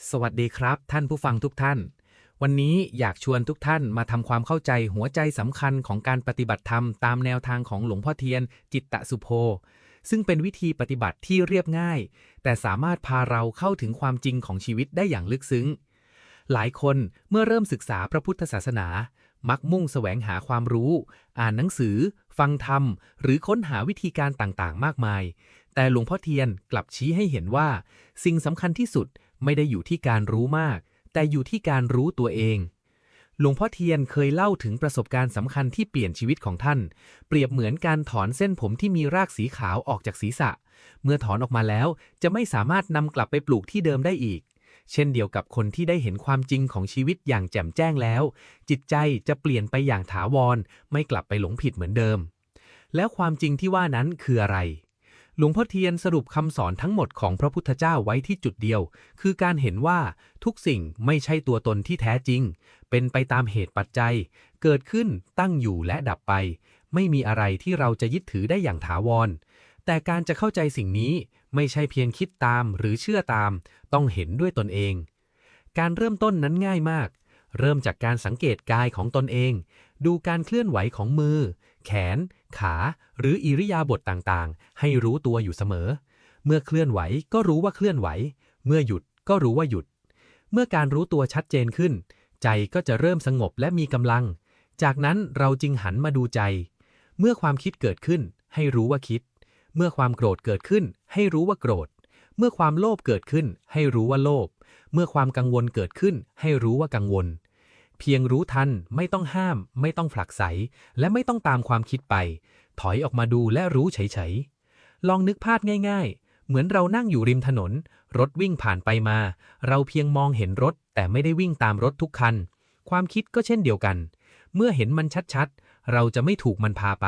สวัสดีครับท่านผู้ฟังทุกท่านวันนี้อยากชวนทุกท่านมาทำความเข้าใจหัวใจสำคัญของการปฏิบัติธรรมตามแนวทางของหลวงพ่อเทียนจิตตสุโภซึ่งเป็นวิธีปฏิบัติที่เรียบง่ายแต่สามารถพาเราเข้าถึงความจริงของชีวิตได้อย่างลึกซึ้งหลายคนเมื่อเริ่มศึกษาพระพุทธศาสนามักมุ่งแสวงหาความรู้อ่านหนังสือฟังธรรมหรือค้นหาวิธีการต่างๆมากมายแต่หลวงพ่อเทียนกลับชี้ให้เห็นว่าสิ่งสำคัญที่สุดไม่ได้อยู่ที่การรู้มากแต่อยู่ที่การรู้ตัวเองหลวงพ่อเทียนเคยเล่าถึงประสบการณ์สำคัญที่เปลี่ยนชีวิตของท่านเปรียบเหมือนการถอนเส้นผมที่มีรากสีขาวออกจากศีรษะเมื่อถอนออกมาแล้วจะไม่สามารถนำกลับไปปลูกที่เดิมได้อีกเช่นเดียวกับคนที่ได้เห็นความจริงของชีวิตอย่างแจ่มแจ้งแล้วจิตใจจะเปลี่ยนไปอย่างถาวรไม่กลับไปหลงผิดเหมือนเดิมแล้วความจริงที่ว่านั้นคืออะไรหลวงพ่อเทียนสรุปคำสอนทั้งหมดของพระพุทธเจ้าไว้ที่จุดเดียวคือการเห็นว่าทุกสิ่งไม่ใช่ตัวตนที่แท้จริงเป็นไปตามเหตุปัจจัยเกิดขึ้นตั้งอยู่และดับไปไม่มีอะไรที่เราจะยึดถือได้อย่างถาวรแต่การจะเข้าใจสิ่งนี้ไม่ใช่เพียงคิดตามหรือเชื่อตามต้องเห็นด้วยตนเองการเริ่มต้นนั้นง่ายมากเริ่มจากการสังเกตกายของตนเองดูการเคลื่อนไหวของมือแขนขาหรืออิริยาบถต่างๆให้รู้ตัวอยู่เสมอเมื่อเคลื่อนไหวก็รู้ว่าเคลื่อนไหวเมื่อหยุดก็รู้ว่าหยุดเมื่อการรู้ตัวชัดเจนขึ้นใจก็จะเริ่มสงบและมีกำลังจากนั้นเราจึงหันมาดูใจเมื่อความคิดเกิดขึ้นให้รู้ว่าคิดเมื่อความโกรธเกิดขึ้นให้รู้ว่าโกรธเมื่อความโลภเกิดขึ้นให้รู้ว่าโลภเมื่อความกังวลเกิดขึ้นให้รู้ว่ากังวลเพียงรู้ทันไม่ต้องห้ามไม่ต้องผลักไสและไม่ต้องตามความคิดไปถอยออกมาดูและรู้เฉยๆลองนึกภาพง่ายๆเหมือนเรานั่งอยู่ริมถนนรถวิ่งผ่านไปมาเราเพียงมองเห็นรถแต่ไม่ได้วิ่งตามรถทุกคันความคิดก็เช่นเดียวกันเมื่อเห็นมันชัดๆเราจะไม่ถูกมันพาไป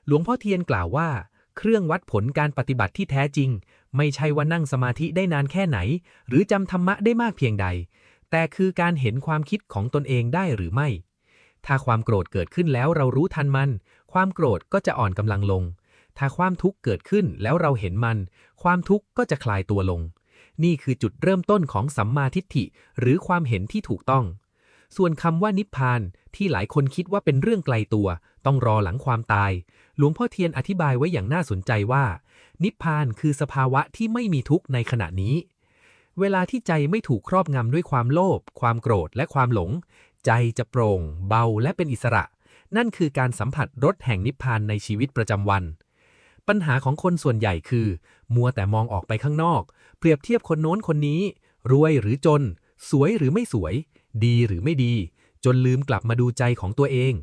หลวงพ่อเทียนกล่าวว่าเครื่องวัดผลการปฏิบัติที่แท้จริงไม่ใช่ว่านั่งสมาธิได้นานแค่ไหนหรือจำธรรมะได้มากเพียงใดแต่คือการเห็นความคิดของตนเองได้หรือไม่ถ้าความโกรธเกิดขึ้นแล้วเรารู้ทันมันความโกรธก็จะอ่อนกำลังลงถ้าความทุกข์เกิดขึ้นแล้วเราเห็นมันความทุกข์ก็จะคลายตัวลงนี่คือจุดเริ่มต้นของสัมมาทิฏฐิหรือความเห็นที่ถูกต้องส่วนคำว่านิพพานที่หลายคนคิดว่าเป็นเรื่องไกลตัวต้องรอหลังความตายหลวงพ่อเทียนอธิบายไว้อย่างน่าสนใจว่านิพพานคือสภาวะที่ไม่มีทุกข์ในขณะนี้เวลาที่ใจไม่ถูกครอบงำด้วยความโลภความโกรธและความหลงใจจะโปร่งเบาและเป็นอิสระนั่นคือการสัมผัสรสแห่งนิพพานในชีวิตประจำวันปัญหาของคนส่วนใหญ่คือมัวแต่มองออกไปข้างนอกเปรียบเทียบคนโน้นคนนี้รวยหรือจนสวยหรือไม่สวยดีหรือไม่ดีจนลืมกลับมาดูใจของตัวเอง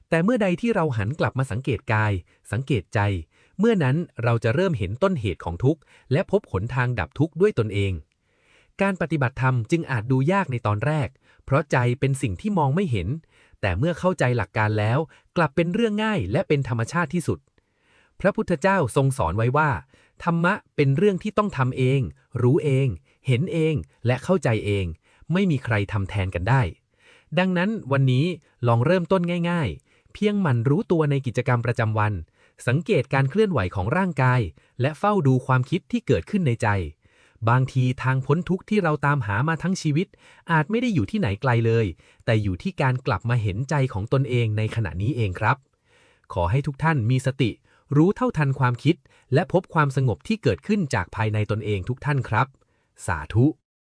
แต่เมื่อใดที่เราหันกลับมาสังเกตกายสังเกตใจเมื่อนั้นเราจะเริ่มเห็นต้นเหตุของทุกข์และพบหนทางดับทุกข์ด้วยตนเองการปฏิบัติธรรมจึงอาจดูยากในตอนแรกเพราะใจเป็นสิ่งที่มองไม่เห็นแต่เมื่อเข้าใจหลักการแล้วกลับเป็นเรื่องง่ายและเป็นธรรมชาติที่สุดพระพุทธเจ้าทรงสอนไว้ว่าธรรมะเป็นเรื่องที่ต้องทำเองรู้เองเห็นเองและเข้าใจเองไม่มีใครทำแทนกันได้ดังนั้นวันนี้ลองเริ่มต้นง่ายๆเพียงหมั่นรู้ตัวในกิจกรรมประจำวันสังเกตการเคลื่อนไหวของร่างกายและเฝ้าดูความคิดที่เกิดขึ้นในใจบางทีทางพ้นทุกข์ที่เราตามหามาทั้งชีวิตอาจไม่ได้อยู่ที่ไหนไกลเลยแต่อยู่ที่การกลับมาเห็นใจของตนเองในขณะนี้เองครับขอให้ทุกท่านมีสติรู้เท่าทันความคิดและพบความสงบที่เกิดขึ้นจากภายในตนเองทุกท่านครับสาธุ